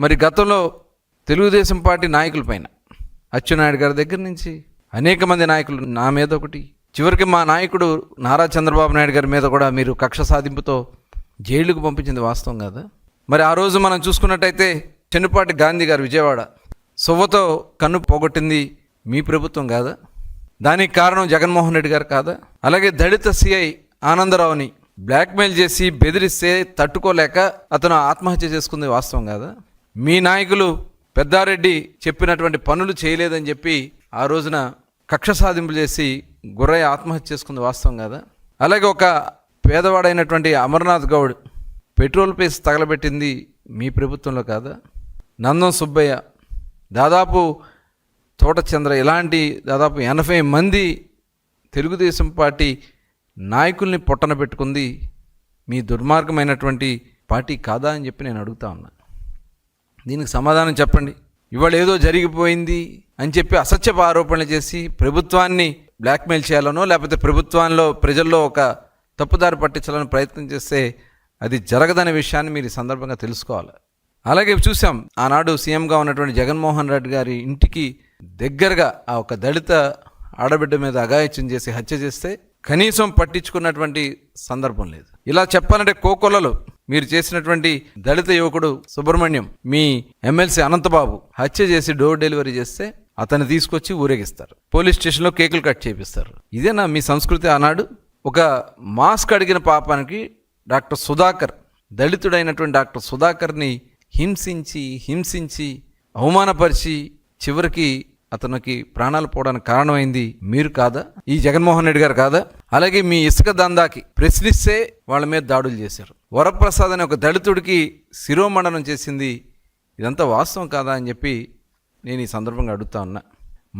మరి గతంలో తెలుగుదేశం పార్టీ నాయకుల పైన అచ్చెన్నాయుడు గారి దగ్గర నుంచి అనేక మంది నాయకులు, నా మీద ఒకటి, చివరికి మా నాయకుడు నారా చంద్రబాబు నాయుడు గారి మీద కూడా మీరు కక్ష సాధింపుతో జైలుకు పంపించింది వాస్తవం కదా. మరి ఆ రోజు మనం చూసుకున్నట్టయితే చెన్నుపాటి గాంధీ గారు విజయవాడ సొవ్వతో కన్ను పోగొట్టింది మీ ప్రభుత్వం కాదా? దానికి కారణం జగన్మోహన్ రెడ్డి గారు కాదా? అలాగే దళిత సిఐ ఆనందరావుని బ్లాక్మెయిల్ చేసి బెదిరిస్తే తట్టుకోలేక అతను ఆత్మహత్య చేసుకుంది వాస్తవం కాదా? మీ నాయకులు పెద్దారెడ్డి చెప్పినటువంటి పనులు చేయలేదని చెప్పి ఆ రోజున కక్ష సాధింపులు చేసి గుర్రయ్య ఆత్మహత్య చేసుకుంది వాస్తవం కాదా? అలాగే ఒక పేదవాడైనటువంటి అమర్నాథ్ గౌడ్ పెట్రోల్ పేస్ తగలబెట్టింది మీ ప్రభుత్వంలో కాదా? నందం సుబ్బయ్య, దాదాపు తోటచంద్ర, ఇలాంటి దాదాపు 80 మంది తెలుగుదేశం పార్టీ నాయకుల్ని పొట్టన పెట్టుకుంది మీ దుర్మార్గమైనటువంటి పార్టీ కాదా అని చెప్పి నేను అడుగుతా ఉన్నా. దీనికి సమాధానం చెప్పండి. ఇవాళ ఏదో జరిగిపోయింది అని చెప్పి అసత్యపు ఆరోపణలు చేసి ప్రభుత్వాన్ని బ్లాక్మెయిల్ చేయాలనో లేకపోతే ప్రభుత్వంలో ప్రజల్లో ఒక తప్పుదారి పట్టించాలని ప్రయత్నం చేస్తే అది జరగదనే విషయాన్ని మీరు ఈ సందర్భంగా తెలుసుకోవాలి. అలాగే చూసాం, ఆనాడు సీఎంగా ఉన్నటువంటి జగన్మోహన్ రెడ్డి గారి ఇంటికి దగ్గరగా ఆ ఒక దళిత ఆడబిడ్డ మీద అఘాయిత్యం చేసి హత్య చేస్తే కనీసం పట్టించుకున్నటువంటి సందర్భం లేదు. ఇలా చెప్పాలంటే కోకొల్లలో మీరు చేసినటువంటి దళిత యువకుడు సుబ్రహ్మణ్యం, మీ ఎమ్మెల్సీ అనంతబాబు హత్య చేసి డోర్ డెలివరీ చేస్తే అతన్ని తీసుకొచ్చి ఊరేగిస్తారు, పోలీస్ స్టేషన్లో కేకులు కట్ చేపిస్తారు. ఇదేనా మీ సంస్కృతి? ఆనాడు ఒక మాస్క్ అడిగిన పాపానికి డాక్టర్ సుధాకర్, దళితుడైనటువంటి డాక్టర్ సుధాకర్ని హింసించి అవమానపరిచి చివరికి అతనికి ప్రాణాలు పోవడానికి కారణమైంది మీరు కాదా? ఈ జగన్మోహన్ రెడ్డి గారు కాదా? అలాగే మీ ఇసుక దందాకి ప్రశ్నిస్తే వాళ్ళ మీద దాడులు చేశారు. వరప్రసాద్ అనే ఒక దళితుడికి శిరోమండనం చేసింది, ఇదంతా వాస్తవం కాదా అని చెప్పి నేను ఈ సందర్భంగా అడుగుతా ఉన్నా.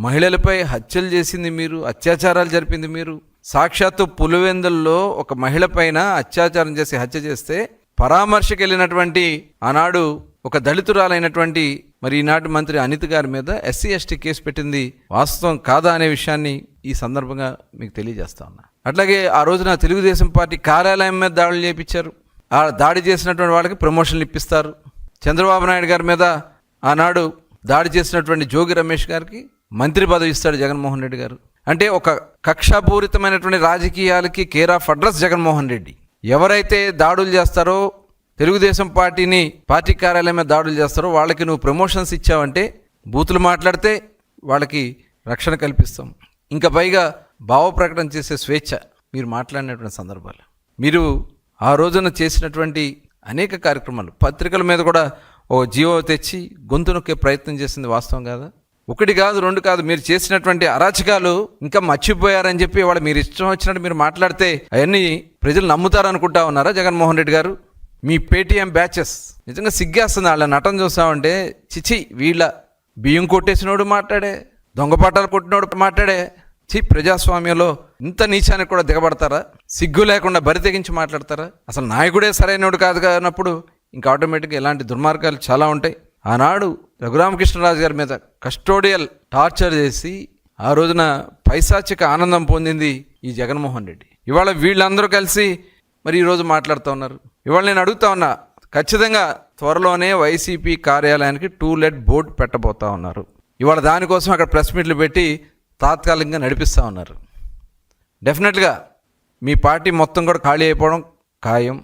మహిళలపై హత్యలు చేసింది మీరు, అత్యాచారాలు జరిపింది మీరు. సాక్షాత్తు పులివెందుల్లో ఒక మహిళ పైన అత్యాచారం చేసి హత్య చేస్తే పరామర్శకు వెళ్ళినటువంటి ఆనాడు ఒక దళితురాలైనటువంటి మరి ఈనాటి మంత్రి అనిత గారి మీద SC/ST కేసు పెట్టింది వాస్తవం కాదా అనే విషయాన్ని ఈ సందర్భంగా మీకు తెలియజేస్తా ఉన్నా. అట్లాగే ఆ రోజున తెలుగుదేశం పార్టీ కార్యాలయం మీద దాడులు చేయించారు. ఆ దాడి చేసినటువంటి వాళ్ళకి ప్రమోషన్లు ఇప్పిస్తారు. చంద్రబాబు నాయుడు గారి మీద ఆనాడు దాడి చేసినటువంటి జోగి రమేష్ గారికి మంత్రి పదవి ఇస్తాడు జగన్మోహన్ రెడ్డి గారు. అంటే ఒక కక్షాపూరితమైనటువంటి రాజకీయాలకి care of address Jaganmohan Reddy. ఎవరైతే దాడులు చేస్తారో, తెలుగుదేశం పార్టీ కార్యాలయం మీద దాడులు చేస్తారో వాళ్ళకి నువ్వు ప్రమోషన్స్ ఇచ్చావంటే, బూతులు మాట్లాడితే వాళ్ళకి రక్షణ కల్పిస్తాం. ఇంకా పైగా భావ ప్రకటన చేసే స్వేచ్ఛ మీరు మాట్లాడినటువంటి సందర్భాలు, మీరు ఆ రోజున చేసినటువంటి అనేక కార్యక్రమాలు, పత్రికల మీద కూడా ఓ జీవో తెచ్చి గొంతు నొక్కే ప్రయత్నం చేసింది వాస్తవం కాదా? ఒకటి కాదు, రెండు కాదు, మీరు చేసినటువంటి అరాచకాలు ఇంకా మర్చిపోయారని చెప్పి వాళ్ళు మీరు ఇష్టం వచ్చినట్టు మీరు మాట్లాడితే అవన్నీ ప్రజలు నమ్ముతారనుకుంటా ఉన్నారా జగన్మోహన్ రెడ్డి గారు? మీ పేటీఎం బ్యాచెస్ నిజంగా సిగ్గేస్తుంది. వాళ్ళ నటన చూస్తామంటే చిచి, వీళ్ళ బియ్యం కొట్టేసినోడు మాట్లాడే, దొంగపాటాలు కొట్టినోడు మాట్లాడే, ప్రజాస్వామ్యంలో ఇంత నీచానికి కూడా దిగబడతారా? సిగ్గు లేకుండా బరి తెగించి మాట్లాడతారా? అసలు నాయకుడే సరైనోడు కాదు కానప్పుడు ఇంకా ఆటోమేటిక్గా ఇలాంటి దుర్మార్గాలు చాలా ఉంటాయి. ఆనాడు రఘురామకృష్ణరాజు గారి మీద కస్టోడియల్ టార్చర్ చేసి ఆ రోజున పైశాచిక ఆనందం పొందింది ఈ జగన్మోహన్ రెడ్డి. ఇవాళ వీళ్ళందరూ కలిసి మరి ఈరోజు మాట్లాడుతూ ఉన్నారు. ఇవాళ నేను అడుగుతా ఉన్నా, ఖచ్చితంగా త్వరలోనే వైసీపీ కార్యాలయానికి టూలెట్ బోర్డు పెట్టబోతా ఉన్నారు. ఇవాళ దానికోసం అక్కడ ప్రెస్ మీట్లు పెట్టి తాత్కాలికంగా నడిపిస్తూ ఉన్నారు. డెఫినెట్గా మీ పార్టీ మొత్తం కూడా ఖాళీ అయిపోవడం ఖాయం.